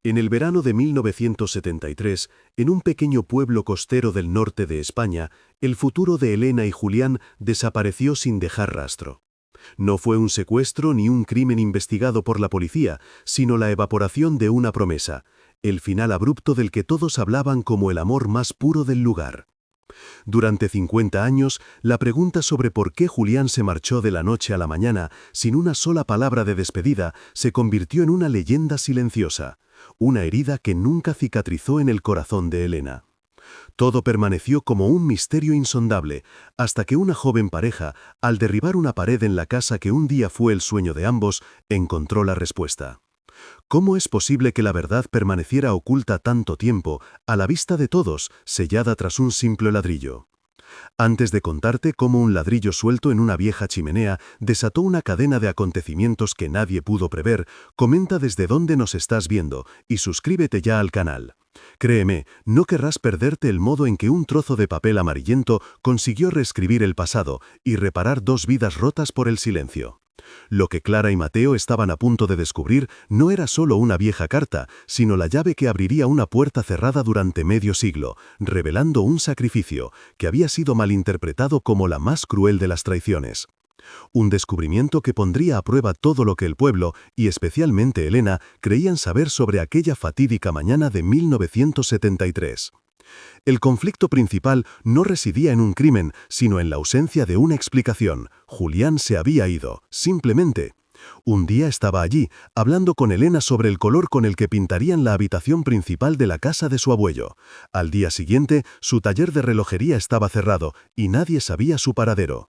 En el verano de 1973, en un pequeño pueblo costero del norte de España, el futuro de Elena y Julián desapareció sin dejar rastro. No fue un secuestro ni un crimen investigado por la policía, sino la evaporación de una promesa, el final abrupto del que todos hablaban como el amor más puro del lugar. Durante 50 años, la pregunta sobre por qué Julián se marchó de la noche a la mañana sin una sola palabra de despedida se convirtió en una leyenda silenciosa, una herida que nunca cicatrizó en el corazón de Elena. Todo permaneció como un misterio insondable, hasta que una joven pareja, al derribar una pared en la casa que un día fue el sueño de ambos, encontró la respuesta. ¿Cómo es posible que la verdad permaneciera oculta tanto tiempo, a la vista de todos, sellada tras un simple ladrillo? Antes de contarte cómo un ladrillo suelto en una vieja chimenea desató una cadena de acontecimientos que nadie pudo prever, comenta desde dónde nos estás viendo y suscríbete ya al canal. Créeme, no querrás perderte el modo en que un trozo de papel amarillento consiguió reescribir el pasado y reparar dos vidas rotas por el silencio. Lo que Clara y Mateo estaban a punto de descubrir no era solo una vieja carta, sino la llave que abriría una puerta cerrada durante medio siglo, revelando un sacrificio que había sido malinterpretado como la más cruel de las traiciones. Un descubrimiento que pondría a prueba todo lo que el pueblo, y especialmente Elena, creían saber sobre aquella fatídica mañana de 1973. El conflicto principal no residía en un crimen, sino en la ausencia de una explicación. Julián se había ido, simplemente. Un día estaba allí, hablando con Elena sobre el color con el que pintarían la habitación principal de la casa de su abuelo. Al día siguiente, su taller de relojería estaba cerrado, y nadie sabía su paradero.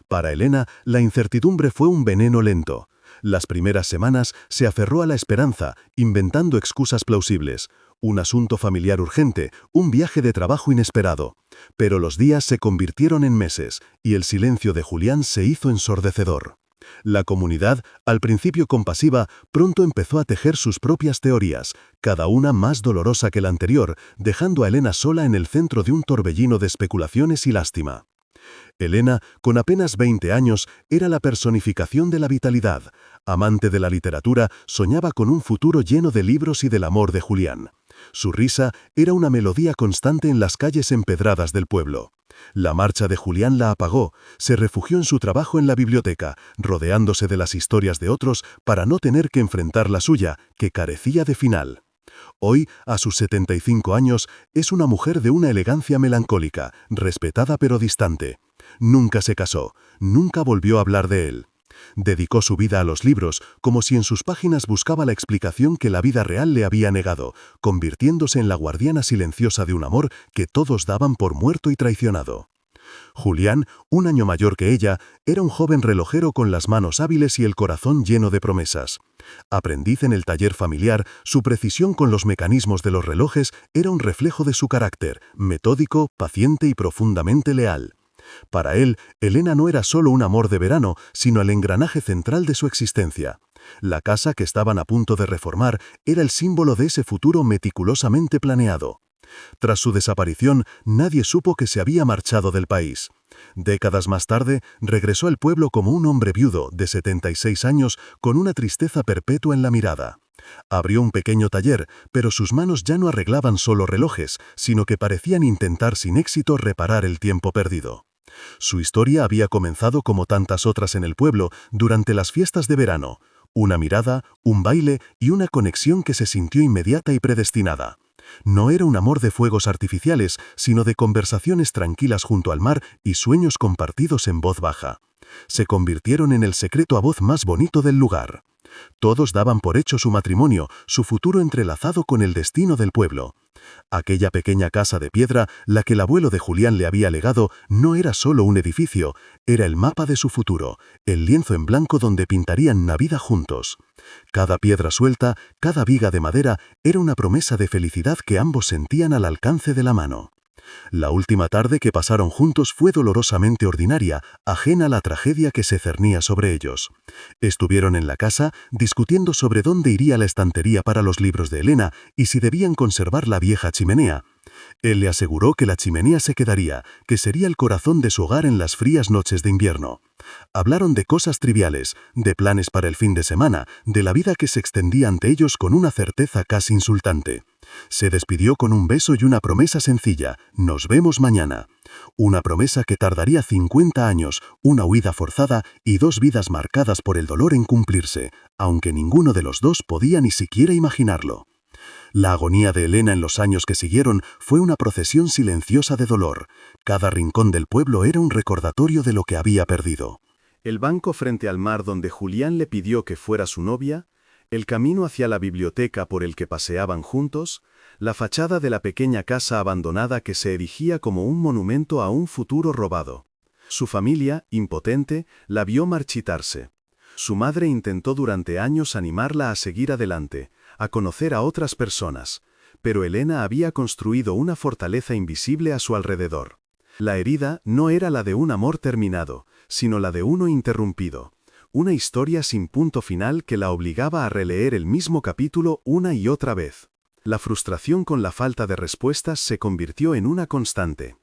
Para Elena, la incertidumbre fue un veneno lento. Las primeras semanas se aferró a la esperanza, inventando excusas plausibles. Un asunto familiar urgente, un viaje de trabajo inesperado. Pero los días se convirtieron en meses, y el silencio de Julián se hizo ensordecedor. La comunidad, al principio compasiva, pronto empezó a tejer sus propias teorías, cada una más dolorosa que la anterior, dejando a Elena sola en el centro de un torbellino de especulaciones y lástima. Elena, con apenas 20 años, era la personificación de la vitalidad. Amante de la literatura, soñaba con un futuro lleno de libros y del amor de Julián. Su risa era una melodía constante en las calles empedradas del pueblo. La marcha de Julián la apagó, se refugió en su trabajo en la biblioteca, rodeándose de las historias de otros para no tener que enfrentar la suya, que carecía de final. Hoy, a sus 75 años, es una mujer de una elegancia melancólica, respetada pero distante. Nunca se casó, nunca volvió a hablar de él. Dedicó su vida a los libros, como si en sus páginas buscaba la explicación que la vida real le había negado, convirtiéndose en la guardiana silenciosa de un amor que todos daban por muerto y traicionado. Julián, un año mayor que ella, era un joven relojero con las manos hábiles y el corazón lleno de promesas. Aprendiz en el taller familiar, su precisión con los mecanismos de los relojes era un reflejo de su carácter, metódico, paciente y profundamente leal. Para él, Elena no era solo un amor de verano, sino el engranaje central de su existencia. La casa que estaban a punto de reformar era el símbolo de ese futuro meticulosamente planeado. Tras su desaparición, nadie supo que se había marchado del país. Décadas más tarde, regresó al pueblo como un hombre viudo de 76 años con una tristeza perpetua en la mirada. Abrió un pequeño taller, pero sus manos ya no arreglaban solo relojes, sino que parecían intentar sin éxito reparar el tiempo perdido. Su historia había comenzado como tantas otras en el pueblo durante las fiestas de verano. Una mirada, un baile y una conexión que se sintió inmediata y predestinada. No era un amor de fuegos artificiales, sino de conversaciones tranquilas junto al mar y sueños compartidos en voz baja. Se convirtieron en el secreto a voz más bonito del lugar. Todos daban por hecho su matrimonio, su futuro entrelazado con el destino del pueblo. Aquella pequeña casa de piedra, la que el abuelo de Julián le había legado, no era solo un edificio, era el mapa de su futuro, el lienzo en blanco donde pintarían la vida juntos. Cada piedra suelta, cada viga de madera, era una promesa de felicidad que ambos sentían al alcance de la mano. La última tarde que pasaron juntos fue dolorosamente ordinaria, ajena a la tragedia que se cernía sobre ellos. Estuvieron en la casa, discutiendo sobre dónde iría la estantería para los libros de Elena y si debían conservar la vieja chimenea. Él le aseguró que la chimenea se quedaría, que sería el corazón de su hogar en las frías noches de invierno. Hablaron de cosas triviales, de planes para el fin de semana, de la vida que se extendía ante ellos con una certeza casi insultante. Se despidió con un beso y una promesa sencilla: «Nos vemos mañana». Una promesa que tardaría 50 años, una huida forzada y 2 vidas marcadas por el dolor en cumplirse, aunque ninguno de los dos podía ni siquiera imaginarlo. La agonía de Elena en los años que siguieron fue una procesión silenciosa de dolor. Cada rincón del pueblo era un recordatorio de lo que había perdido. El banco frente al mar donde Julián le pidió que fuera su novia, el camino hacia la biblioteca por el que paseaban juntos, la fachada de la pequeña casa abandonada que se erigía como un monumento a un futuro robado. Su familia, impotente, la vio marchitarse. Su madre intentó durante años animarla a seguir adelante, a conocer a otras personas, pero Elena había construido una fortaleza invisible a su alrededor. La herida no era la de un amor terminado, sino la de uno interrumpido. Una historia sin punto final que la obligaba a releer el mismo capítulo una y otra vez. La frustración con la falta de respuestas se convirtió en una constante.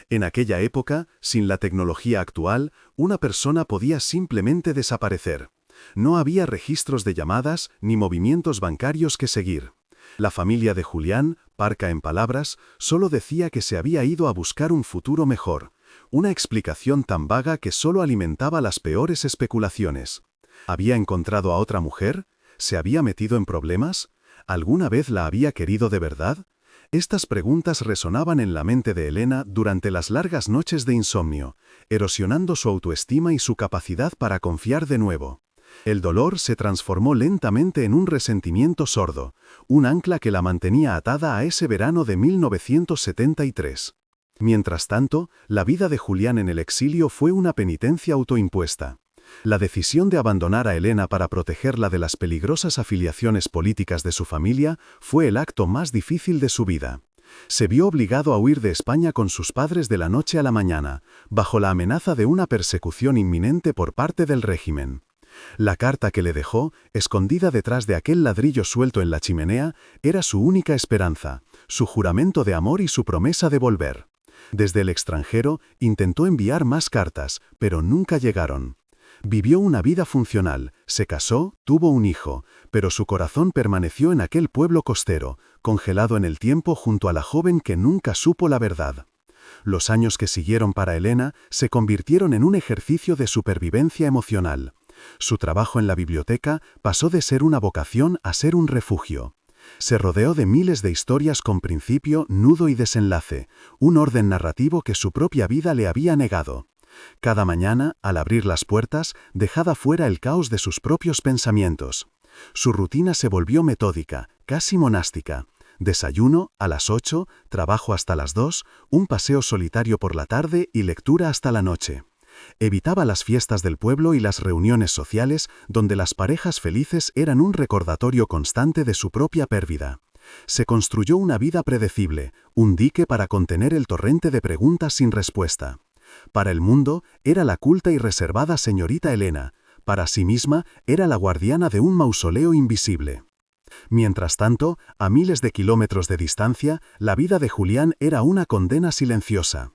En aquella época, sin la tecnología actual, una persona podía simplemente desaparecer. No había registros de llamadas ni movimientos bancarios que seguir. La familia de Julián, parca en palabras, solo decía que se había ido a buscar un futuro mejor. Una explicación tan vaga que solo alimentaba las peores especulaciones. ¿Había encontrado a otra mujer? ¿Se había metido en problemas? ¿Alguna vez la había querido de verdad? Estas preguntas resonaban en la mente de Elena durante las largas noches de insomnio, erosionando su autoestima y su capacidad para confiar de nuevo. El dolor se transformó lentamente en un resentimiento sordo, un ancla que la mantenía atada a ese verano de 1973. Mientras tanto, la vida de Julián en el exilio fue una penitencia autoimpuesta. La decisión de abandonar a Elena para protegerla de las peligrosas afiliaciones políticas de su familia fue el acto más difícil de su vida. Se vio obligado a huir de España con sus padres de la noche a la mañana, bajo la amenaza de una persecución inminente por parte del régimen. La carta que le dejó, escondida detrás de aquel ladrillo suelto en la chimenea, era su única esperanza, su juramento de amor y su promesa de volver. Desde el extranjero intentó enviar más cartas, pero nunca llegaron. Vivió una vida funcional, se casó, tuvo un hijo, pero su corazón permaneció en aquel pueblo costero, congelado en el tiempo junto a la joven que nunca supo la verdad. Los años que siguieron para Elena se convirtieron en un ejercicio de supervivencia emocional. Su trabajo en la biblioteca pasó de ser una vocación a ser un refugio. Se rodeó de miles de historias con principio, nudo y desenlace, un orden narrativo que su propia vida le había negado. Cada mañana, al abrir las puertas, dejaba fuera el caos de sus propios pensamientos. Su rutina se volvió metódica, casi monástica. Desayuno a las 8, trabajo hasta las 2, un paseo solitario por la tarde y lectura hasta la noche. Evitaba las fiestas del pueblo y las reuniones sociales donde las parejas felices eran un recordatorio constante de su propia pérdida. Se construyó una vida predecible, un dique para contener el torrente de preguntas sin respuesta. Para el mundo era la culta y reservada señorita Elena, para sí misma era la guardiana de un mausoleo invisible. Mientras tanto, a miles de kilómetros de distancia, la vida de Julián era una condena silenciosa.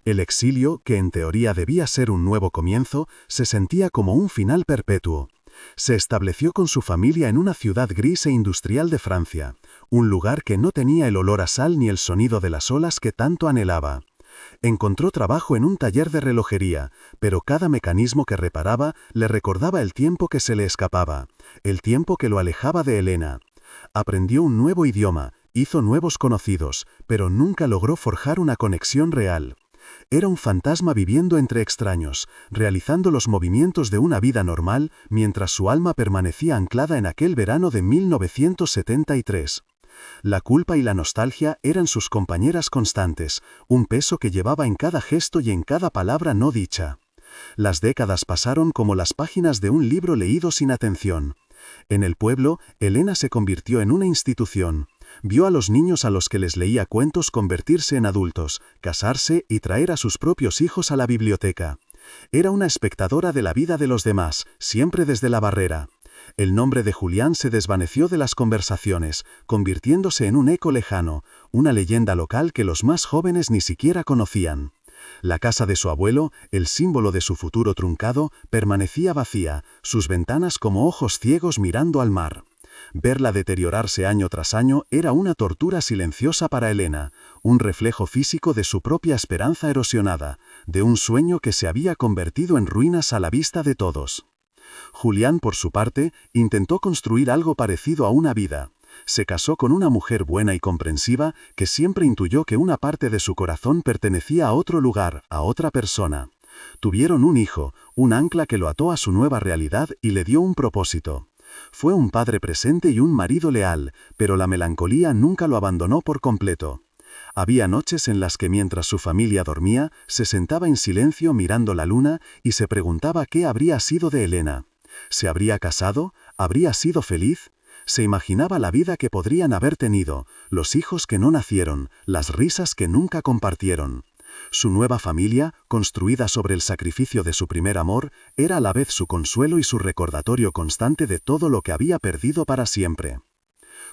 El exilio, que en teoría debía ser un nuevo comienzo, se sentía como un final perpetuo. Se estableció con su familia en una ciudad gris e industrial de Francia, un lugar que no tenía el olor a sal ni el sonido de las olas que tanto anhelaba. Encontró trabajo en un taller de relojería, pero cada mecanismo que reparaba le recordaba el tiempo que se le escapaba, el tiempo que lo alejaba de Elena. Aprendió un nuevo idioma, hizo nuevos conocidos, pero nunca logró forjar una conexión real. Era un fantasma viviendo entre extraños, realizando los movimientos de una vida normal, mientras su alma permanecía anclada en aquel verano de 1973. La culpa y la nostalgia eran sus compañeras constantes, un peso que llevaba en cada gesto y en cada palabra no dicha. Las décadas pasaron como las páginas de un libro leído sin atención. En el pueblo, Elena se convirtió en una institución. Vio a los niños a los que les leía cuentos convertirse en adultos, casarse y traer a sus propios hijos a la biblioteca. Era una espectadora de la vida de los demás, siempre desde la barrera. El nombre de Julián se desvaneció de las conversaciones, convirtiéndose en un eco lejano, una leyenda local que los más jóvenes ni siquiera conocían. La casa de su abuelo, el símbolo de su futuro truncado, permanecía vacía, sus ventanas como ojos ciegos mirando al mar. Verla deteriorarse año tras año era una tortura silenciosa para Elena, un reflejo físico de su propia esperanza erosionada, de un sueño que se había convertido en ruinas a la vista de todos. Julián, por su parte, intentó construir algo parecido a una vida. Se casó con una mujer buena y comprensiva que siempre intuyó que una parte de su corazón pertenecía a otro lugar, a otra persona. Tuvieron un hijo, un ancla que lo ató a su nueva realidad y le dio un propósito. Fue un padre presente y un marido leal, pero la melancolía nunca lo abandonó por completo. Había noches en las que mientras su familia dormía, se sentaba en silencio mirando la luna y se preguntaba qué habría sido de Elena. ¿Se habría casado? ¿Habría sido feliz? Se imaginaba la vida que podrían haber tenido, los hijos que no nacieron, las risas que nunca compartieron. Su nueva familia, construida sobre el sacrificio de su primer amor, era a la vez su consuelo y su recordatorio constante de todo lo que había perdido para siempre.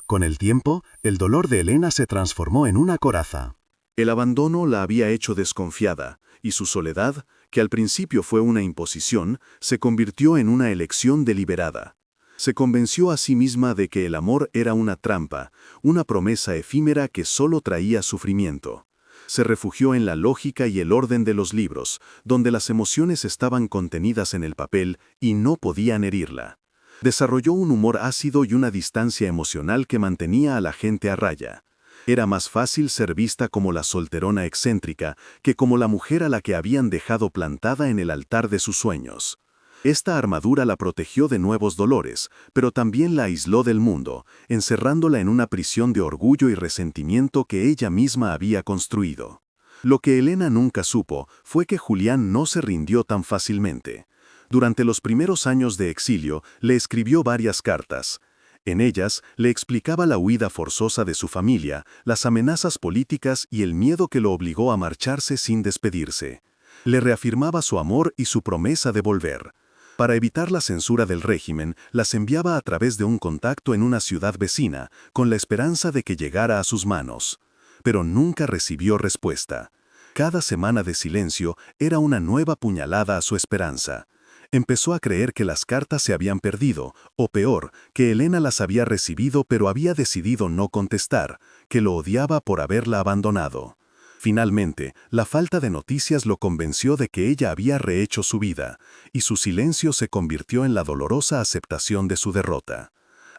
Con el tiempo, el dolor de Elena se transformó en una coraza. El abandono la había hecho desconfiada, y su soledad, que al principio fue una imposición, se convirtió en una elección deliberada. Se convenció a sí misma de que el amor era una trampa, una promesa efímera que solo traía sufrimiento. Se refugió en la lógica y el orden de los libros, donde las emociones estaban contenidas en el papel y no podían herirla. Desarrolló un humor ácido y una distancia emocional que mantenía a la gente a raya. Era más fácil ser vista como la solterona excéntrica que como la mujer a la que habían dejado plantada en el altar de sus sueños. Esta armadura la protegió de nuevos dolores, pero también la aisló del mundo, encerrándola en una prisión de orgullo y resentimiento que ella misma había construido. Lo que Elena nunca supo fue que Julián no se rindió tan fácilmente. Durante los primeros años de exilio, le escribió varias cartas. En ellas, le explicaba la huida forzosa de su familia, las amenazas políticas y el miedo que lo obligó a marcharse sin despedirse. Le reafirmaba su amor y su promesa de volver. Para evitar la censura del régimen, las enviaba a través de un contacto en una ciudad vecina, con la esperanza de que llegara a sus manos. Pero nunca recibió respuesta. Cada semana de silencio era una nueva puñalada a su esperanza. Empezó a creer que las cartas se habían perdido, o peor, que Elena las había recibido pero había decidido no contestar, que lo odiaba por haberla abandonado. Finalmente, la falta de noticias lo convenció de que ella había rehecho su vida, y su silencio se convirtió en la dolorosa aceptación de su derrota.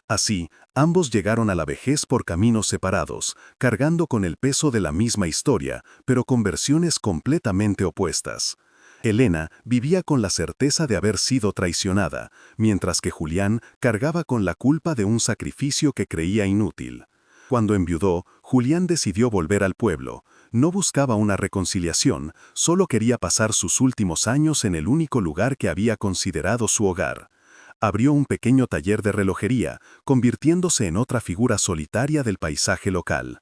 Así, ambos llegaron a la vejez por caminos separados, cargando con el peso de la misma historia, pero con versiones completamente opuestas. Elena vivía con la certeza de haber sido traicionada, mientras que Julián cargaba con la culpa de un sacrificio que creía inútil. Cuando enviudó, Julián decidió volver al pueblo. No buscaba una reconciliación, solo quería pasar sus últimos años en el único lugar que había considerado su hogar. Abrió un pequeño taller de relojería, convirtiéndose en otra figura solitaria del paisaje local.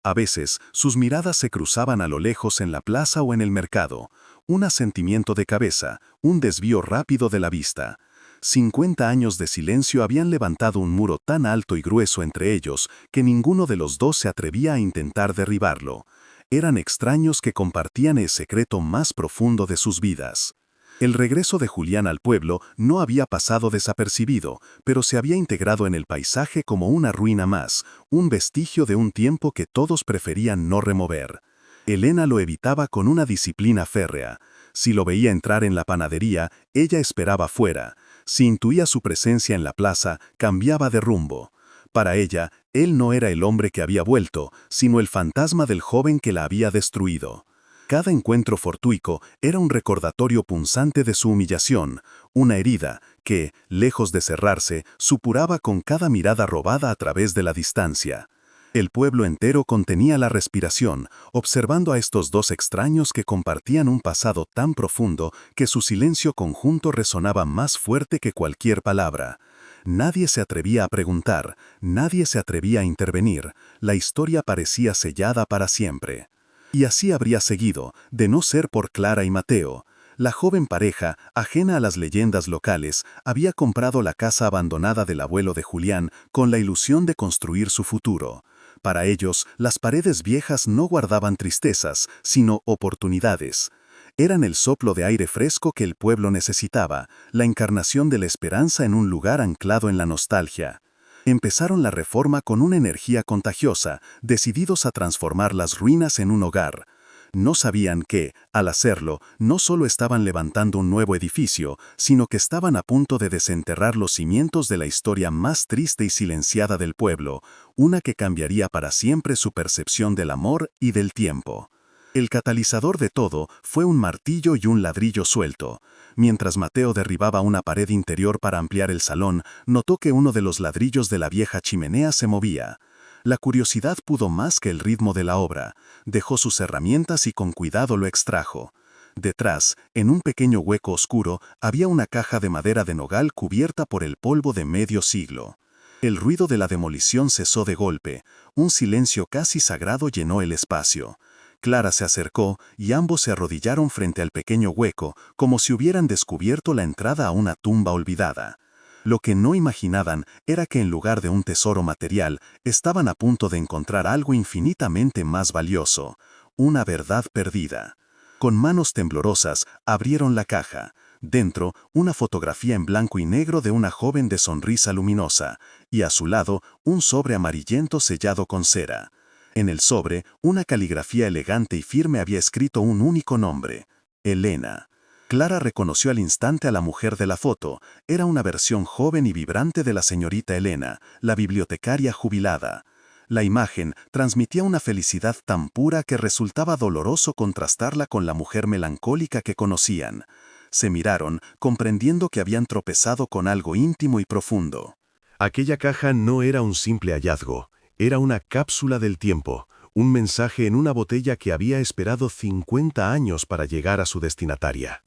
A veces, sus miradas se cruzaban a lo lejos en la plaza o en el mercado. Un asentimiento de cabeza, un desvío rápido de la vista. 50 años de silencio habían levantado un muro tan alto y grueso entre ellos que ninguno de los dos se atrevía a intentar derribarlo. Eran extraños que compartían el secreto más profundo de sus vidas. El regreso de Julián al pueblo no había pasado desapercibido, pero se había integrado en el paisaje como una ruina más, un vestigio de un tiempo que todos preferían no remover. Elena lo evitaba con una disciplina férrea. Si lo veía entrar en la panadería, ella esperaba fuera. Si intuía su presencia en la plaza, cambiaba de rumbo. Para ella, él no era el hombre que había vuelto, sino el fantasma del joven que la había destruido. Cada encuentro fortuito era un recordatorio punzante de su humillación, una herida que, lejos de cerrarse, supuraba con cada mirada robada a través de la distancia. El pueblo entero contenía la respiración, observando a estos dos extraños que compartían un pasado tan profundo que su silencio conjunto resonaba más fuerte que cualquier palabra. Nadie se atrevía a preguntar, nadie se atrevía a intervenir, la historia parecía sellada para siempre. Y así habría seguido, de no ser por Clara y Mateo. La joven pareja, ajena a las leyendas locales, había comprado la casa abandonada del abuelo de Julián con la ilusión de construir su futuro. Para ellos, las paredes viejas no guardaban tristezas, sino oportunidades. Eran el soplo de aire fresco que el pueblo necesitaba, la encarnación de la esperanza en un lugar anclado en la nostalgia. Empezaron la reforma con una energía contagiosa, decididos a transformar las ruinas en un hogar. No sabían que, al hacerlo, no solo estaban levantando un nuevo edificio, sino que estaban a punto de desenterrar los cimientos de la historia más triste y silenciada del pueblo, una que cambiaría para siempre su percepción del amor y del tiempo. El catalizador de todo fue un martillo y un ladrillo suelto. Mientras Mateo derribaba una pared interior para ampliar el salón, notó que uno de los ladrillos de la vieja chimenea se movía. La curiosidad pudo más que el ritmo de la obra. Dejó sus herramientas y con cuidado lo extrajo. Detrás, en un pequeño hueco oscuro, había una caja de madera de nogal cubierta por el polvo de medio siglo. El ruido de la demolición cesó de golpe. Un silencio casi sagrado llenó el espacio. Clara se acercó y ambos se arrodillaron frente al pequeño hueco, como si hubieran descubierto la entrada a una tumba olvidada. Lo que no imaginaban era que en lugar de un tesoro material, estaban a punto de encontrar algo infinitamente más valioso, una verdad perdida. Con manos temblorosas, abrieron la caja. Dentro, una fotografía en blanco y negro de una joven de sonrisa luminosa, y a su lado, un sobre amarillento sellado con cera. En el sobre, una caligrafía elegante y firme había escrito un único nombre: Elena. Clara reconoció al instante a la mujer de la foto. Era una versión joven y vibrante de la señorita Elena, la bibliotecaria jubilada. La imagen transmitía una felicidad tan pura que resultaba doloroso contrastarla con la mujer melancólica que conocían. Se miraron, comprendiendo que habían tropezado con algo íntimo y profundo. Aquella caja no era un simple hallazgo, era una cápsula del tiempo, un mensaje en una botella que había esperado 50 años para llegar a su destinataria.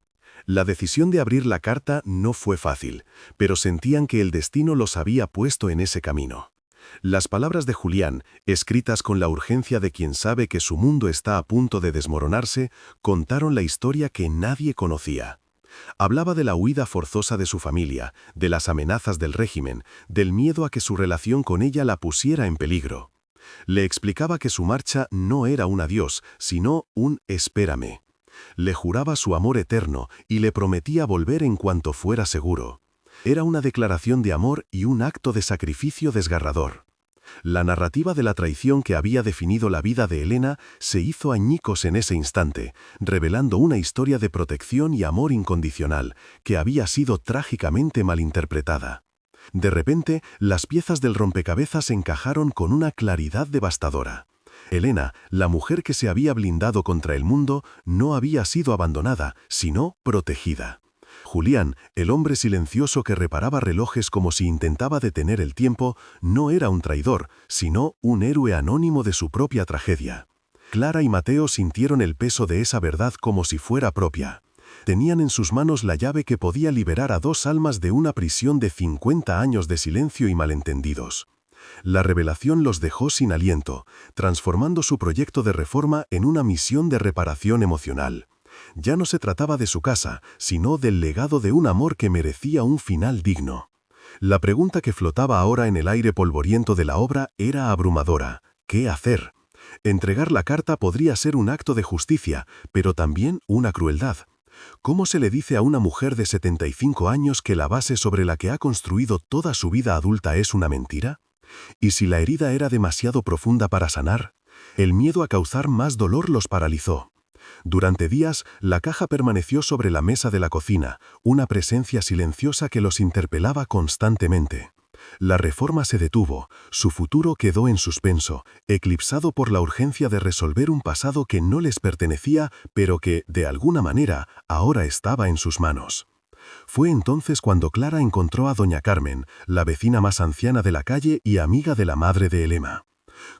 La decisión de abrir la carta no fue fácil, pero sentían que el destino los había puesto en ese camino. Las palabras de Julián, escritas con la urgencia de quien sabe que su mundo está a punto de desmoronarse, contaron la historia que nadie conocía. Hablaba de la huida forzosa de su familia, de las amenazas del régimen, del miedo a que su relación con ella la pusiera en peligro. Le explicaba que su marcha no era un adiós, sino un espérame. Le juraba su amor eterno y le prometía volver en cuanto fuera seguro. Era una declaración de amor y un acto de sacrificio desgarrador. La narrativa de la traición que había definido la vida de Elena se hizo añicos en ese instante, revelando una historia de protección y amor incondicional que había sido trágicamente malinterpretada. De repente, las piezas del rompecabezas encajaron con una claridad devastadora. Elena, la mujer que se había blindado contra el mundo, no había sido abandonada, sino protegida. Julián, el hombre silencioso que reparaba relojes como si intentaba detener el tiempo, no era un traidor, sino un héroe anónimo de su propia tragedia. Clara y Mateo sintieron el peso de esa verdad como si fuera propia. Tenían en sus manos la llave que podía liberar a dos almas de una prisión de 50 años de silencio y malentendidos. La revelación los dejó sin aliento, transformando su proyecto de reforma en una misión de reparación emocional. Ya no se trataba de su casa, sino del legado de un amor que merecía un final digno. La pregunta que flotaba ahora en el aire polvoriento de la obra era abrumadora: ¿qué hacer? Entregar la carta podría ser un acto de justicia, pero también una crueldad. ¿Cómo se le dice a una mujer de 75 años que la base sobre la que ha construido toda su vida adulta es una mentira? ¿Y si la herida era demasiado profunda para sanar? El miedo a causar más dolor los paralizó. Durante días, la caja permaneció sobre la mesa de la cocina, una presencia silenciosa que los interpelaba constantemente. La reforma se detuvo, su futuro quedó en suspenso, eclipsado por la urgencia de resolver un pasado que no les pertenecía, pero que, de alguna manera, ahora estaba en sus manos. Fue entonces cuando Clara encontró a doña Carmen, la vecina más anciana de la calle y amiga de la madre de Elena.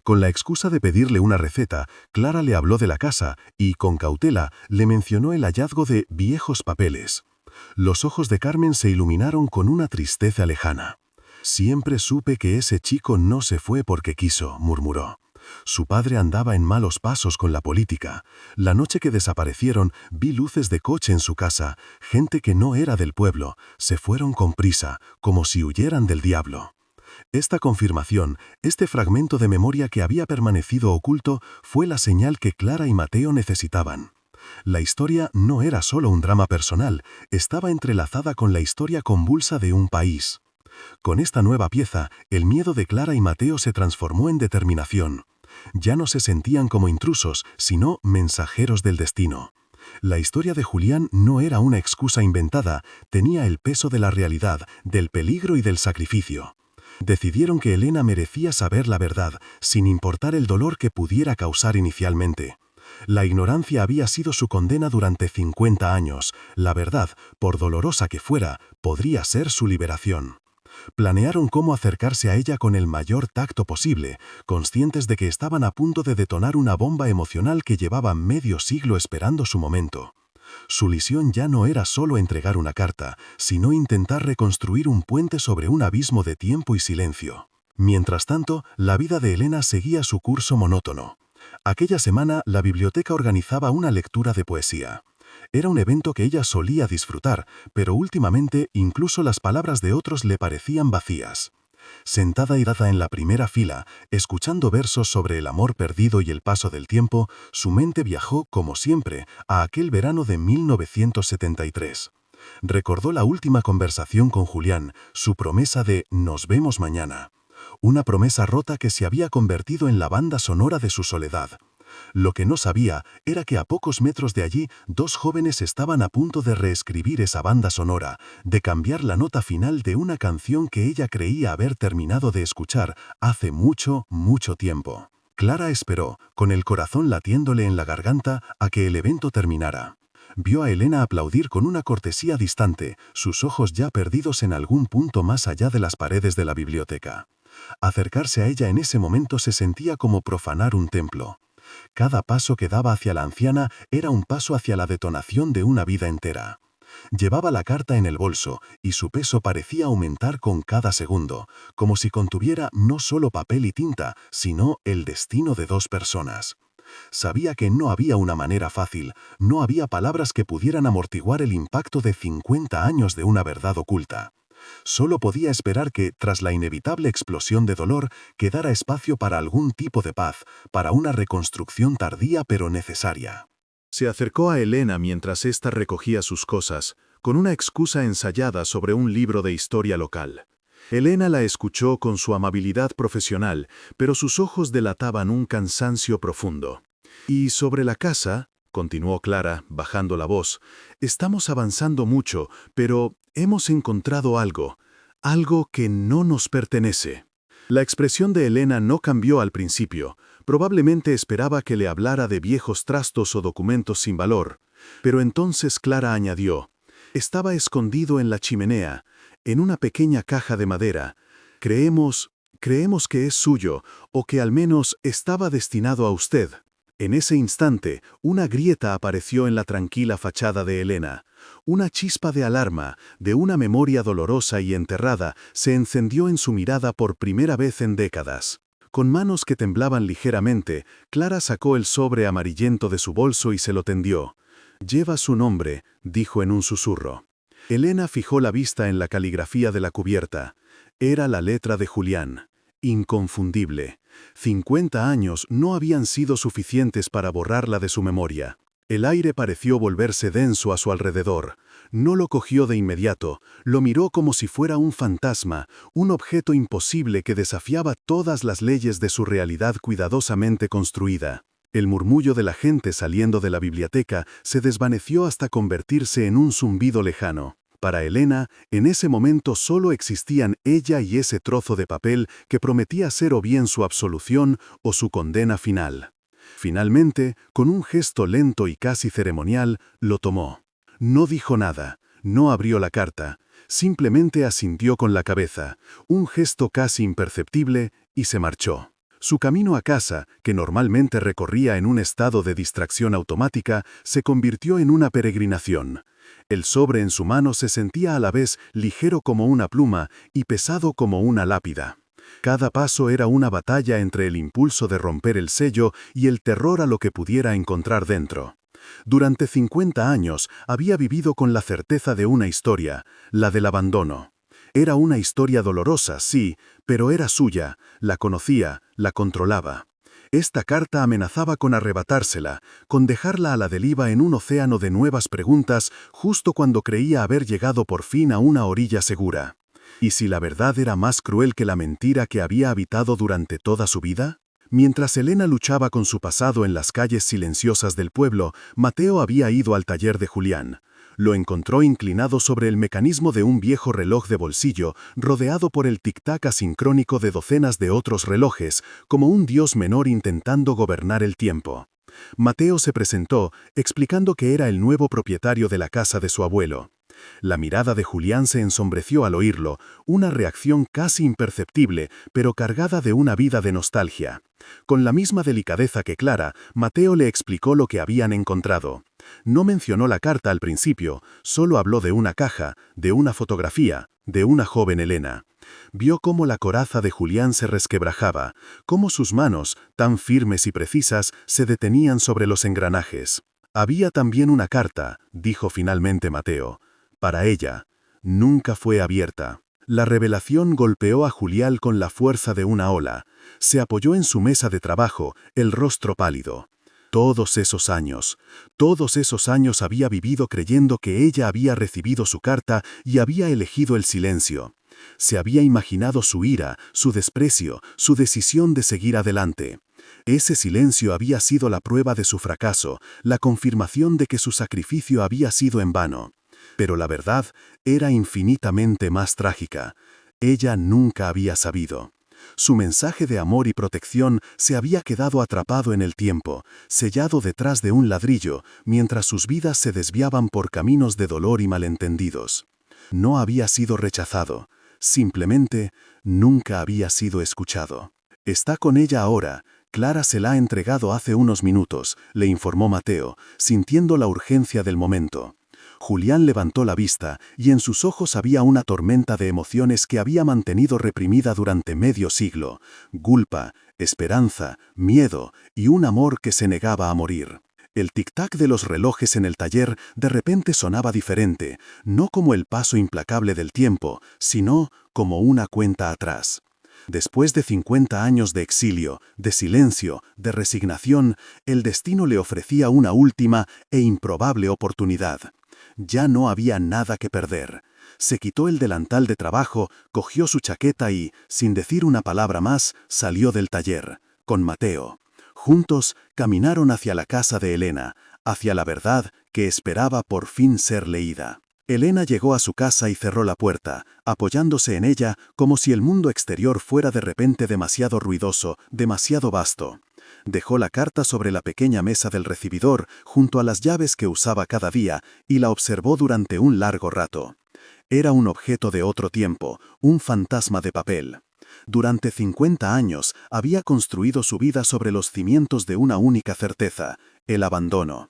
Con la excusa de pedirle una receta, Clara le habló de la casa y, con cautela, le mencionó el hallazgo de viejos papeles. Los ojos de Carmen se iluminaron con una tristeza lejana. «Siempre supe que ese chico no se fue porque quiso», murmuró. Su padre andaba en malos pasos con la política. La noche que desaparecieron, vi luces de coche en su casa, gente que no era del pueblo, se fueron con prisa, como si huyeran del diablo. Esta confirmación, este fragmento de memoria que había permanecido oculto, fue la señal que Clara y Mateo necesitaban. La historia no era solo un drama personal, estaba entrelazada con la historia convulsa de un país. Con esta nueva pieza, el miedo de Clara y Mateo se transformó en determinación. Ya no se sentían como intrusos, sino mensajeros del destino. La historia de Julián no era una excusa inventada, tenía el peso de la realidad, del peligro y del sacrificio. Decidieron que Elena merecía saber la verdad, sin importar el dolor que pudiera causar inicialmente. La ignorancia había sido su condena durante 50 años. La verdad, por dolorosa que fuera, podría ser su liberación. Planearon cómo acercarse a ella con el mayor tacto posible, conscientes de que estaban a punto de detonar una bomba emocional que llevaba medio siglo esperando su momento. Su misión ya no era solo entregar una carta, sino intentar reconstruir un puente sobre un abismo de tiempo y silencio. Mientras tanto, la vida de Elena seguía su curso monótono. Aquella semana, la biblioteca organizaba una lectura de poesía. Era un evento que ella solía disfrutar, pero últimamente incluso las palabras de otros le parecían vacías. Sentada irada en la primera fila, escuchando versos sobre el amor perdido y el paso del tiempo, su mente viajó, como siempre, a aquel verano de 1973. Recordó la última conversación con Julián, su promesa de «nos vemos mañana». Una promesa rota que se había convertido en la banda sonora de su soledad. Lo que no sabía era que a pocos metros de allí, dos jóvenes estaban a punto de reescribir esa banda sonora, de cambiar la nota final de una canción que ella creía haber terminado de escuchar hace mucho, mucho tiempo. Clara esperó, con el corazón latiéndole en la garganta, a que el evento terminara. Vio a Elena aplaudir con una cortesía distante, sus ojos ya perdidos en algún punto más allá de las paredes de la biblioteca. Acercarse a ella en ese momento se sentía como profanar un templo. Cada paso que daba hacia la anciana era un paso hacia la detonación de una vida entera. Llevaba la carta en el bolso y su peso parecía aumentar con cada segundo, como si contuviera no solo papel y tinta, sino el destino de dos personas. Sabía que no había una manera fácil, no había palabras que pudieran amortiguar el impacto de 50 años de una verdad oculta. Solo podía esperar que, tras la inevitable explosión de dolor, quedara espacio para algún tipo de paz, para una reconstrucción tardía pero necesaria. Se acercó a Elena mientras ésta recogía sus cosas, con una excusa ensayada sobre un libro de historia local. Elena la escuchó con su amabilidad profesional, pero sus ojos delataban un cansancio profundo. Y sobre la casa, continuó Clara, bajando la voz, estamos avanzando mucho, pero hemos encontrado algo que no nos pertenece. La expresión de Elena no cambió al principio. Probablemente esperaba que le hablara de viejos trastos o documentos sin valor. Pero entonces Clara añadió, estaba escondido en la chimenea, en una pequeña caja de madera. Creemos que es suyo, o que al menos estaba destinado a usted. En ese instante, una grieta apareció en la tranquila fachada de Elena. Una chispa de alarma, de una memoria dolorosa y enterrada, se encendió en su mirada por primera vez en décadas. Con manos que temblaban ligeramente, Clara sacó el sobre amarillento de su bolso y se lo tendió. «Lleva su nombre», dijo en un susurro. Elena fijó la vista en la caligrafía de la cubierta. Era la letra de Julián. Inconfundible. 50 años no habían sido suficientes para borrarla de su memoria. El aire pareció volverse denso a su alrededor. No lo cogió de inmediato, lo miró como si fuera un fantasma, un objeto imposible que desafiaba todas las leyes de su realidad cuidadosamente construida. El murmullo de la gente saliendo de la biblioteca se desvaneció hasta convertirse en un zumbido lejano. Para Elena, en ese momento solo existían ella y ese trozo de papel que prometía ser o bien su absolución o su condena final. Finalmente, con un gesto lento y casi ceremonial, lo tomó. No dijo nada, no abrió la carta, simplemente asintió con la cabeza, un gesto casi imperceptible, y se marchó. Su camino a casa, que normalmente recorría en un estado de distracción automática, se convirtió en una peregrinación. El sobre en su mano se sentía a la vez ligero como una pluma y pesado como una lápida. Cada paso era una batalla entre el impulso de romper el sello y el terror a lo que pudiera encontrar dentro. Durante 50 años había vivido con la certeza de una historia, la del abandono. Era una historia dolorosa, sí, pero era suya, la conocía, la controlaba. Esta carta amenazaba con arrebatársela, con dejarla a la deriva en un océano de nuevas preguntas justo cuando creía haber llegado por fin a una orilla segura. ¿Y si la verdad era más cruel que la mentira que había habitado durante toda su vida? Mientras Elena luchaba con su pasado en las calles silenciosas del pueblo, Mateo había ido al taller de Julián. Lo encontró inclinado sobre el mecanismo de un viejo reloj de bolsillo, rodeado por el tic-tac asincrónico de docenas de otros relojes, como un dios menor intentando gobernar el tiempo. Mateo se presentó, explicando que era el nuevo propietario de la casa de su abuelo. La mirada de Julián se ensombreció al oírlo, una reacción casi imperceptible, pero cargada de una vida de nostalgia. Con la misma delicadeza que Clara, Mateo le explicó lo que habían encontrado. No mencionó la carta al principio, solo habló de una caja, de una fotografía, de una joven Elena. Vio cómo la coraza de Julián se resquebrajaba, cómo sus manos, tan firmes y precisas, se detenían sobre los engranajes. Había también una carta, dijo finalmente Mateo. Para ella. Nunca fue abierta. La revelación golpeó a Julián con la fuerza de una ola. Se apoyó en su mesa de trabajo, el rostro pálido. Todos esos años había vivido creyendo que ella había recibido su carta y había elegido el silencio. Se había imaginado su ira, su desprecio, su decisión de seguir adelante. Ese silencio había sido la prueba de su fracaso, la confirmación de que su sacrificio había sido en vano. Pero la verdad era infinitamente más trágica. Ella nunca había sabido. Su mensaje de amor y protección se había quedado atrapado en el tiempo, sellado detrás de un ladrillo, mientras sus vidas se desviaban por caminos de dolor y malentendidos. No había sido rechazado, simplemente nunca había sido escuchado. Está con ella ahora. Clara se la ha entregado hace unos minutos, le informó Mateo, sintiendo la urgencia del momento. Julián levantó la vista y en sus ojos había una tormenta de emociones que había mantenido reprimida durante medio siglo: culpa, esperanza, miedo y un amor que se negaba a morir. El tic-tac de los relojes en el taller de repente sonaba diferente, no como el paso implacable del tiempo, sino como una cuenta atrás. Después de 50 años de exilio, de silencio, de resignación, el destino le ofrecía una última e improbable oportunidad. Ya no había nada que perder. Se quitó el delantal de trabajo, cogió su chaqueta y, sin decir una palabra más, salió del taller, con Mateo. Juntos caminaron hacia la casa de Elena, hacia la verdad que esperaba por fin ser leída. Elena llegó a su casa y cerró la puerta, apoyándose en ella como si el mundo exterior fuera de repente demasiado ruidoso, demasiado vasto. Dejó la carta sobre la pequeña mesa del recibidor, junto a las llaves que usaba cada día, y la observó durante un largo rato. Era un objeto de otro tiempo, un fantasma de papel. Durante 50 años había construido su vida sobre los cimientos de una única certeza: el abandono.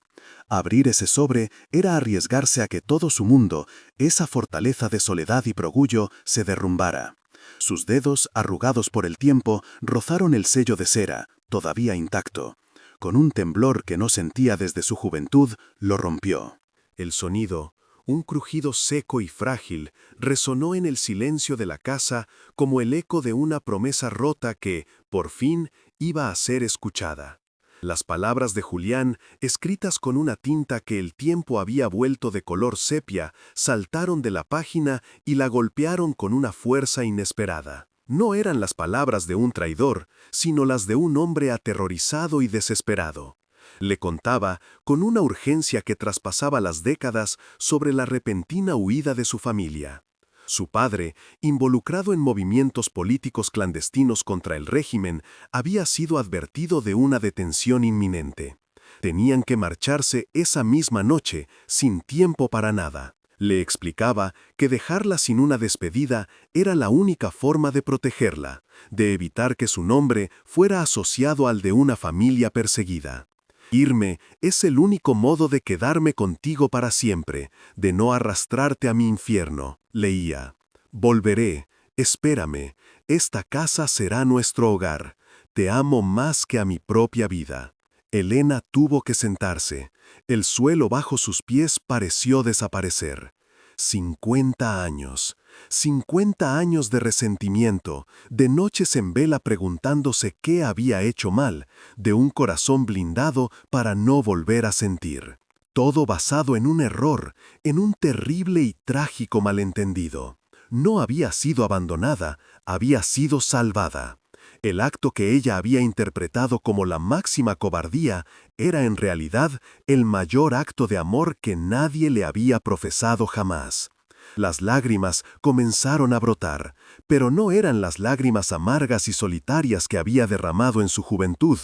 Abrir ese sobre era arriesgarse a que todo su mundo, esa fortaleza de soledad y progrullo, se derrumbara. Sus dedos, arrugados por el tiempo, rozaron el sello de cera, todavía intacto. Con un temblor que no sentía desde su juventud, lo rompió. El sonido, un crujido seco y frágil, resonó en el silencio de la casa como el eco de una promesa rota que, por fin, iba a ser escuchada. Las palabras de Julián, escritas con una tinta que el tiempo había vuelto de color sepia, saltaron de la página y la golpearon con una fuerza inesperada. No eran las palabras de un traidor, sino las de un hombre aterrorizado y desesperado. Le contaba, con una urgencia que traspasaba las décadas, sobre la repentina huida de su familia. Su padre, involucrado en movimientos políticos clandestinos contra el régimen, había sido advertido de una detención inminente. Tenían que marcharse esa misma noche, sin tiempo para nada. Le explicaba que dejarla sin una despedida era la única forma de protegerla, de evitar que su nombre fuera asociado al de una familia perseguida. Irme es el único modo de quedarme contigo para siempre, de no arrastrarte a mi infierno, leía. Volveré, espérame, Esta casa será nuestro hogar. Te amo más que a mi propia vida. Elena tuvo que sentarse. El suelo bajo sus pies pareció desaparecer. 50 años. 50 años de resentimiento, de noches en vela preguntándose qué había hecho mal, de un corazón blindado para no volver a sentir. Todo basado en un error, en un terrible y trágico malentendido. No había sido abandonada, había sido salvada. El acto que ella había interpretado como la máxima cobardía era en realidad el mayor acto de amor que nadie le había profesado jamás. Las lágrimas comenzaron a brotar, pero no eran las lágrimas amargas y solitarias que había derramado en su juventud.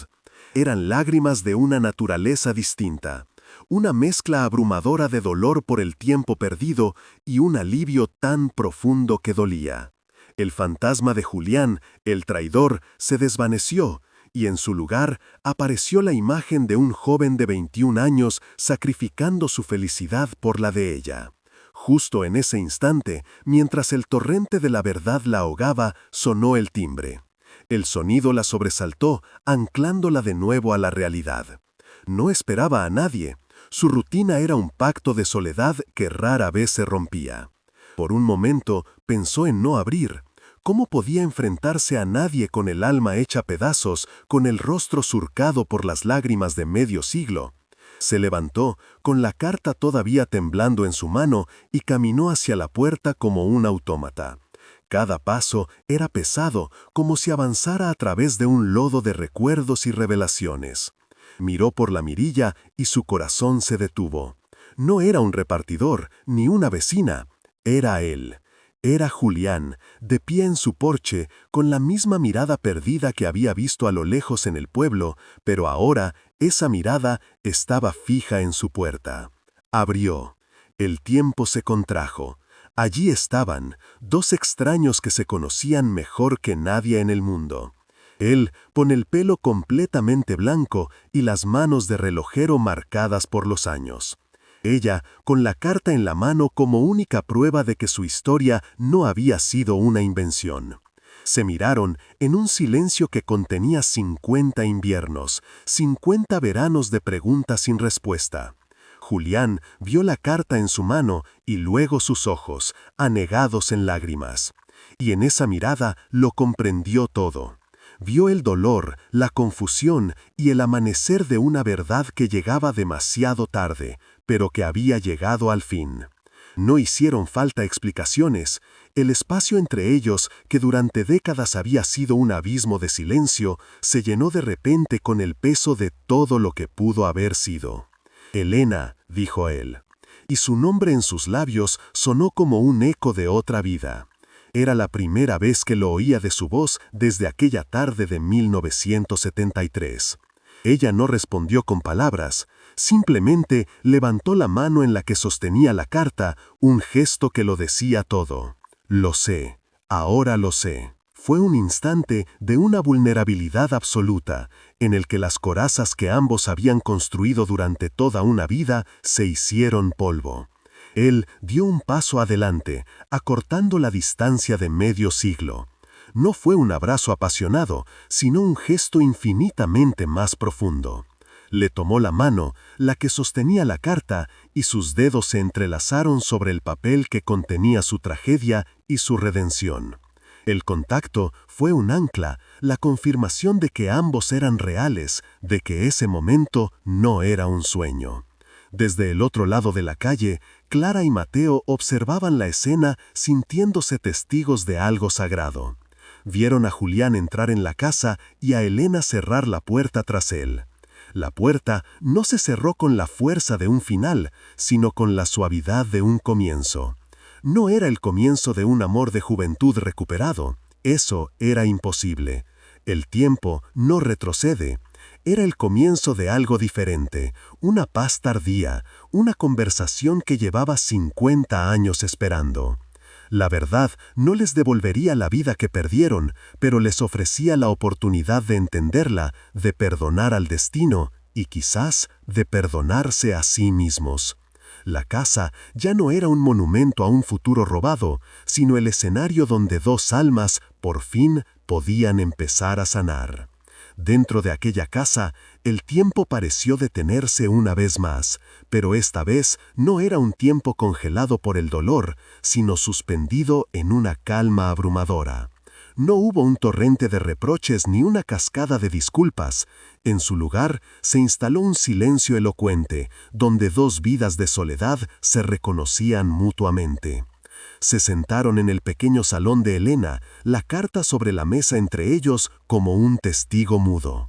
Eran lágrimas de una naturaleza distinta, una mezcla abrumadora de dolor por el tiempo perdido y un alivio tan profundo que dolía. El fantasma de Julián, el traidor, se desvaneció, y en su lugar apareció la imagen de un joven de 21 años sacrificando su felicidad por la de ella. Justo en ese instante, mientras el torrente de la verdad la ahogaba, sonó el timbre. El sonido la sobresaltó, anclándola de nuevo a la realidad. No esperaba a nadie. Su rutina era un pacto de soledad que rara vez se rompía. Por un momento pensó en no abrir. ¿Cómo podía enfrentarse a nadie con el alma hecha pedazos, con el rostro surcado por las lágrimas de medio siglo? Se levantó, con la carta todavía temblando en su mano, y caminó hacia la puerta como un autómata. Cada paso era pesado, como si avanzara a través de un lodo de recuerdos y revelaciones. Miró por la mirilla y su corazón se detuvo. No era un repartidor, ni una vecina. Era él. Era Julián, de pie en su porche, con la misma mirada perdida que había visto a lo lejos en el pueblo, pero ahora esa mirada estaba fija en su puerta. Abrió. El tiempo se contrajo. Allí estaban, dos extraños que se conocían mejor que nadie en el mundo. Él, con el pelo completamente blanco y las manos de relojero marcadas por los años. Ella, con la carta en la mano como única prueba de que su historia no había sido una invención. Se miraron en un silencio que contenía 50 inviernos, 50 veranos de preguntas sin respuesta. Julián vio la carta en su mano y luego sus ojos, anegados en lágrimas. Y en esa mirada lo comprendió todo. Vio el dolor, la confusión y el amanecer de una verdad que llegaba demasiado tarde, pero que había llegado al fin. No hicieron falta explicaciones. El espacio entre ellos, que durante décadas había sido un abismo de silencio, se llenó de repente con el peso de todo lo que pudo haber sido. «Elena», dijo él, y su nombre en sus labios sonó como un eco de otra vida. Era la primera vez que lo oía de su voz desde aquella tarde de 1973. Ella no respondió con palabras, simplemente levantó la mano en la que sostenía la carta, un gesto que lo decía todo. «Lo sé, ahora lo sé». Fue un instante de una vulnerabilidad absoluta, en el que las corazas que ambos habían construido durante toda una vida se hicieron polvo. Él dio un paso adelante, acortando la distancia de medio siglo. No fue un abrazo apasionado, sino un gesto infinitamente más profundo. Le tomó la mano, la que sostenía la carta, y sus dedos se entrelazaron sobre el papel que contenía su tragedia y su redención. El contacto fue un ancla, la confirmación de que ambos eran reales, de que ese momento no era un sueño. Desde el otro lado de la calle, Clara y Mateo observaban la escena sintiéndose testigos de algo sagrado. Vieron a Julián entrar en la casa y a Elena cerrar la puerta tras él. La puerta no se cerró con la fuerza de un final, sino con la suavidad de un comienzo. No era el comienzo de un amor de juventud recuperado. Eso era imposible. El tiempo no retrocede. Era el comienzo de algo diferente, una paz tardía, una conversación que llevaba 50 años esperando. La verdad no les devolvería la vida que perdieron, pero les ofrecía la oportunidad de entenderla, de perdonar al destino y quizás de perdonarse a sí mismos. La casa ya no era un monumento a un futuro robado, sino el escenario donde dos almas, por fin, podían empezar a sanar. Dentro de aquella casa, el tiempo pareció detenerse una vez más, pero esta vez no era un tiempo congelado por el dolor, sino suspendido en una calma abrumadora. No hubo un torrente de reproches ni una cascada de disculpas. En su lugar se instaló un silencio elocuente, donde dos vidas de soledad se reconocían mutuamente. Se sentaron en el pequeño salón de Elena, la carta sobre la mesa entre ellos como un testigo mudo.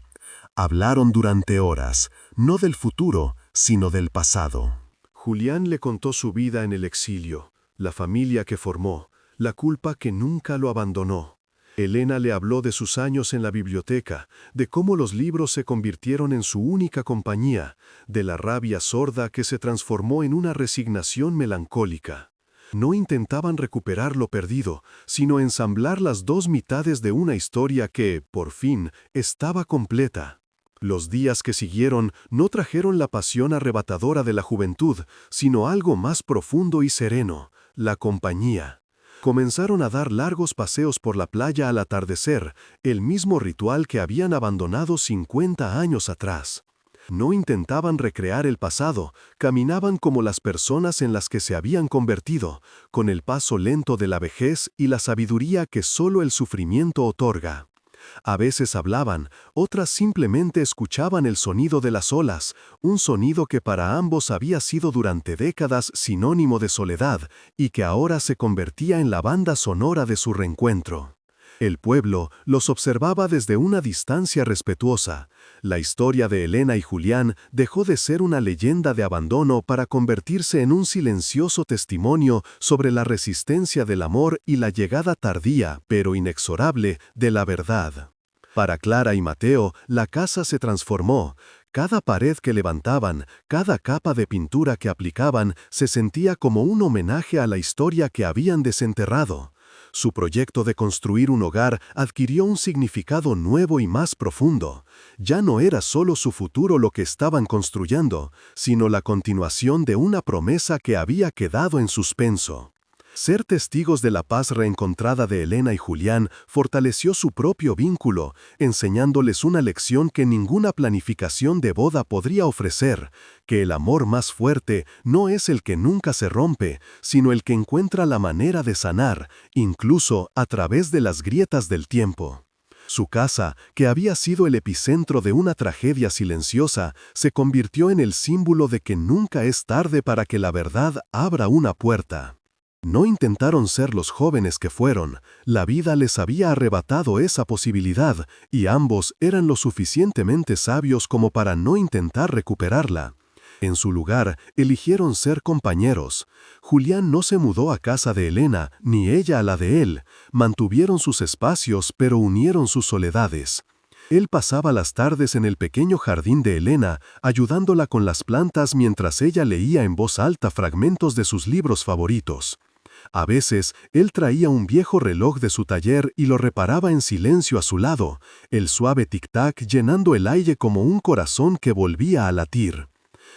Hablaron durante horas, no del futuro, sino del pasado. Julián le contó su vida en el exilio, la familia que formó, la culpa que nunca lo abandonó. Elena le habló de sus años en la biblioteca, de cómo los libros se convirtieron en su única compañía, de la rabia sorda que se transformó en una resignación melancólica. No intentaban recuperar lo perdido, sino ensamblar las dos mitades de una historia que, por fin, estaba completa. Los días que siguieron no trajeron la pasión arrebatadora de la juventud, sino algo más profundo y sereno, la compañía. Comenzaron a dar largos paseos por la playa al atardecer, el mismo ritual que habían abandonado 50 años atrás. No intentaban recrear el pasado, caminaban como las personas en las que se habían convertido, con el paso lento de la vejez y la sabiduría que solo el sufrimiento otorga. A veces hablaban, otras simplemente escuchaban el sonido de las olas, un sonido que para ambos había sido durante décadas sinónimo de soledad y que ahora se convertía en la banda sonora de su reencuentro. El pueblo los observaba desde una distancia respetuosa. La historia de Elena y Julián dejó de ser una leyenda de abandono para convertirse en un silencioso testimonio sobre la resistencia del amor y la llegada tardía, pero inexorable, de la verdad. Para Clara y Mateo, la casa se transformó. Cada pared que levantaban, cada capa de pintura que aplicaban, se sentía como un homenaje a la historia que habían desenterrado. Su proyecto de construir un hogar adquirió un significado nuevo y más profundo. Ya no era solo su futuro lo que estaban construyendo, sino la continuación de una promesa que había quedado en suspenso. Ser testigos de la paz reencontrada de Elena y Julián fortaleció su propio vínculo, enseñándoles una lección que ninguna planificación de boda podría ofrecer, que el amor más fuerte no es el que nunca se rompe, sino el que encuentra la manera de sanar, incluso a través de las grietas del tiempo. Su casa, que había sido el epicentro de una tragedia silenciosa, se convirtió en el símbolo de que nunca es tarde para que la verdad abra una puerta. No intentaron ser los jóvenes que fueron, la vida les había arrebatado esa posibilidad y ambos eran lo suficientemente sabios como para no intentar recuperarla. En su lugar, eligieron ser compañeros. Julián no se mudó a casa de Elena, ni ella a la de él. Mantuvieron sus espacios, pero unieron sus soledades. Él pasaba las tardes en el pequeño jardín de Elena, ayudándola con las plantas mientras ella leía en voz alta fragmentos de sus libros favoritos. A veces, él traía un viejo reloj de su taller y lo reparaba en silencio a su lado, el suave tic-tac llenando el aire como un corazón que volvía a latir.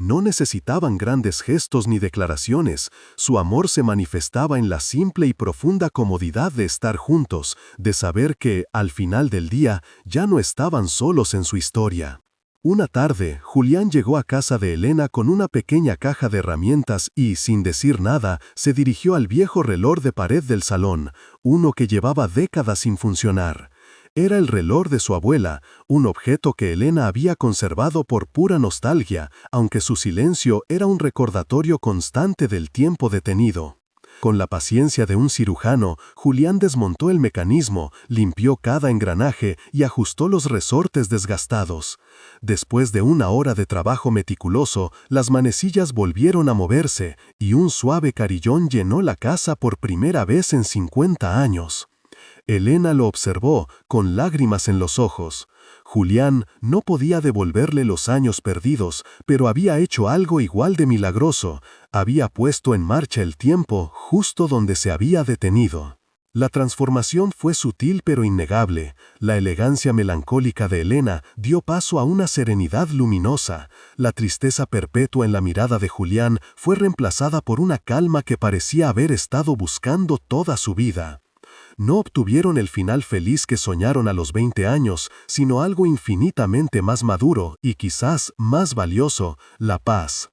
No necesitaban grandes gestos ni declaraciones, su amor se manifestaba en la simple y profunda comodidad de estar juntos, de saber que, al final del día, ya no estaban solos en su historia. Una tarde, Julián llegó a casa de Elena con una pequeña caja de herramientas y, sin decir nada, se dirigió al viejo reloj de pared del salón, uno que llevaba décadas sin funcionar. Era el reloj de su abuela, un objeto que Elena había conservado por pura nostalgia, aunque su silencio era un recordatorio constante del tiempo detenido. Con la paciencia de un cirujano, Julián desmontó el mecanismo, limpió cada engranaje y ajustó los resortes desgastados. Después de una hora de trabajo meticuloso, las manecillas volvieron a moverse y un suave carillón llenó la casa por primera vez en 50 años. Elena lo observó, con lágrimas en los ojos. Julián no podía devolverle los años perdidos, pero había hecho algo igual de milagroso. Había puesto en marcha el tiempo justo donde se había detenido. La transformación fue sutil pero innegable. La elegancia melancólica de Elena dio paso a una serenidad luminosa. La tristeza perpetua en la mirada de Julián fue reemplazada por una calma que parecía haber estado buscando toda su vida. No obtuvieron el final feliz que soñaron a los 20 años, sino algo infinitamente más maduro y quizás más valioso: la paz.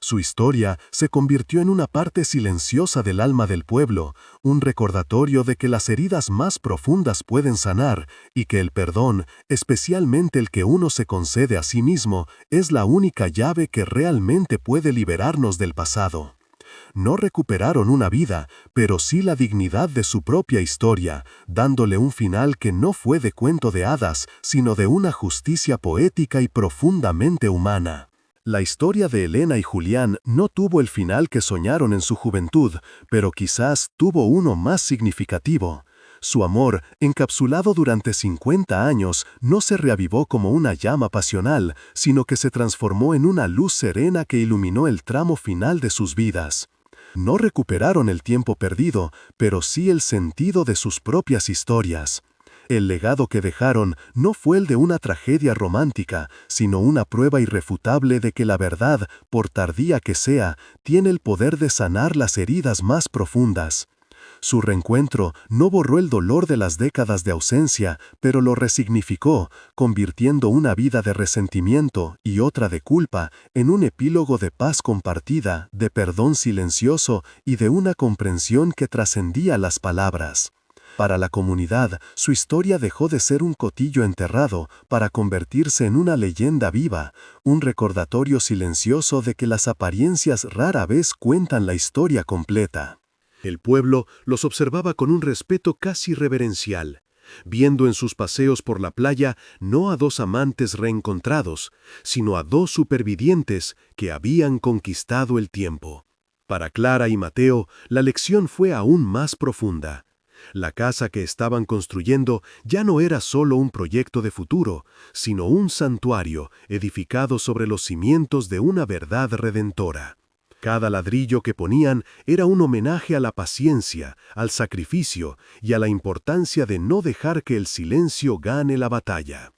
Su historia se convirtió en una parte silenciosa del alma del pueblo, un recordatorio de que las heridas más profundas pueden sanar y que el perdón, especialmente el que uno se concede a sí mismo, es la única llave que realmente puede liberarnos del pasado. No recuperaron una vida, pero sí la dignidad de su propia historia, dándole un final que no fue de cuento de hadas, sino de una justicia poética y profundamente humana. La historia de Elena y Julián no tuvo el final que soñaron en su juventud, pero quizás tuvo uno más significativo. Su amor, encapsulado durante 50 años, no se reavivó como una llama pasional, sino que se transformó en una luz serena que iluminó el tramo final de sus vidas. No recuperaron el tiempo perdido, pero sí el sentido de sus propias historias. El legado que dejaron no fue el de una tragedia romántica, sino una prueba irrefutable de que la verdad, por tardía que sea, tiene el poder de sanar las heridas más profundas. Su reencuentro no borró el dolor de las décadas de ausencia, pero lo resignificó, convirtiendo una vida de resentimiento y otra de culpa en un epílogo de paz compartida, de perdón silencioso y de una comprensión que trascendía las palabras. Para la comunidad, su historia dejó de ser un cotillo enterrado para convertirse en una leyenda viva, un recordatorio silencioso de que las apariencias rara vez cuentan la historia completa. El pueblo los observaba con un respeto casi reverencial, viendo en sus paseos por la playa no a dos amantes reencontrados, sino a dos supervivientes que habían conquistado el tiempo. Para Clara y Mateo, la lección fue aún más profunda. La casa que estaban construyendo ya no era solo un proyecto de futuro, sino un santuario edificado sobre los cimientos de una verdad redentora. Cada ladrillo que ponían era un homenaje a la paciencia, al sacrificio y a la importancia de no dejar que el silencio gane la batalla.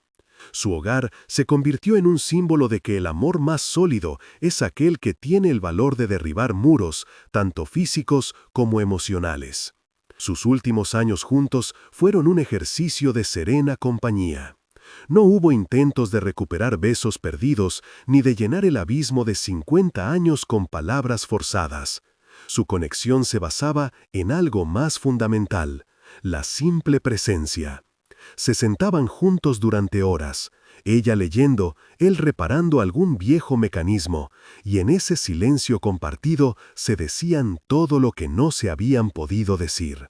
Su hogar se convirtió en un símbolo de que el amor más sólido es aquel que tiene el valor de derribar muros, tanto físicos como emocionales. Sus últimos años juntos fueron un ejercicio de serena compañía. No hubo intentos de recuperar besos perdidos ni de llenar el abismo de 50 años con palabras forzadas. Su conexión se basaba en algo más fundamental: la simple presencia. Se sentaban juntos durante horas, ella leyendo, él reparando algún viejo mecanismo, y en ese silencio compartido se decían todo lo que no se habían podido decir.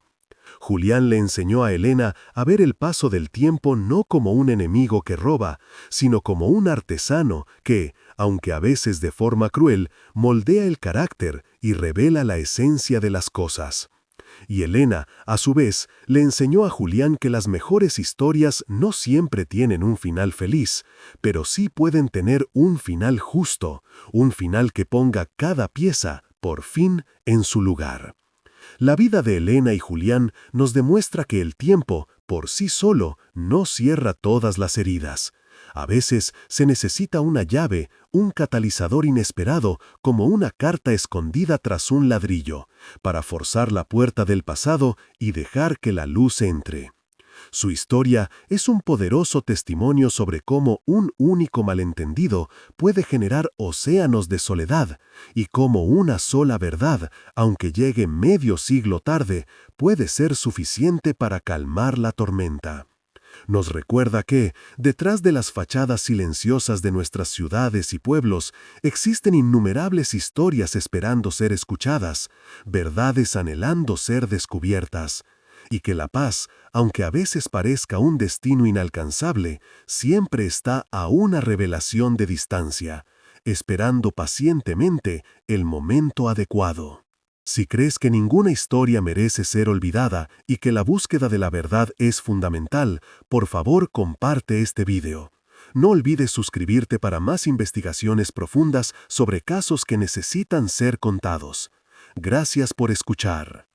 Julián le enseñó a Elena a ver el paso del tiempo no como un enemigo que roba, sino como un artesano que, aunque a veces de forma cruel, moldea el carácter y revela la esencia de las cosas. Y Elena, a su vez, le enseñó a Julián que las mejores historias no siempre tienen un final feliz, pero sí pueden tener un final justo, un final que ponga cada pieza, por fin, en su lugar. La vida de Elena y Julián nos demuestra que el tiempo, por sí solo, no cierra todas las heridas. A veces se necesita una llave, un catalizador inesperado, como una carta escondida tras un ladrillo, para forzar la puerta del pasado y dejar que la luz entre. Su historia es un poderoso testimonio sobre cómo un único malentendido puede generar océanos de soledad y cómo una sola verdad, aunque llegue medio siglo tarde, puede ser suficiente para calmar la tormenta. Nos recuerda que, detrás de las fachadas silenciosas de nuestras ciudades y pueblos, existen innumerables historias esperando ser escuchadas, verdades anhelando ser descubiertas, y que la paz, aunque a veces parezca un destino inalcanzable, siempre está a una revelación de distancia, esperando pacientemente el momento adecuado. Si crees que ninguna historia merece ser olvidada y que la búsqueda de la verdad es fundamental, por favor comparte este video. No olvides suscribirte para más investigaciones profundas sobre casos que necesitan ser contados. Gracias por escuchar.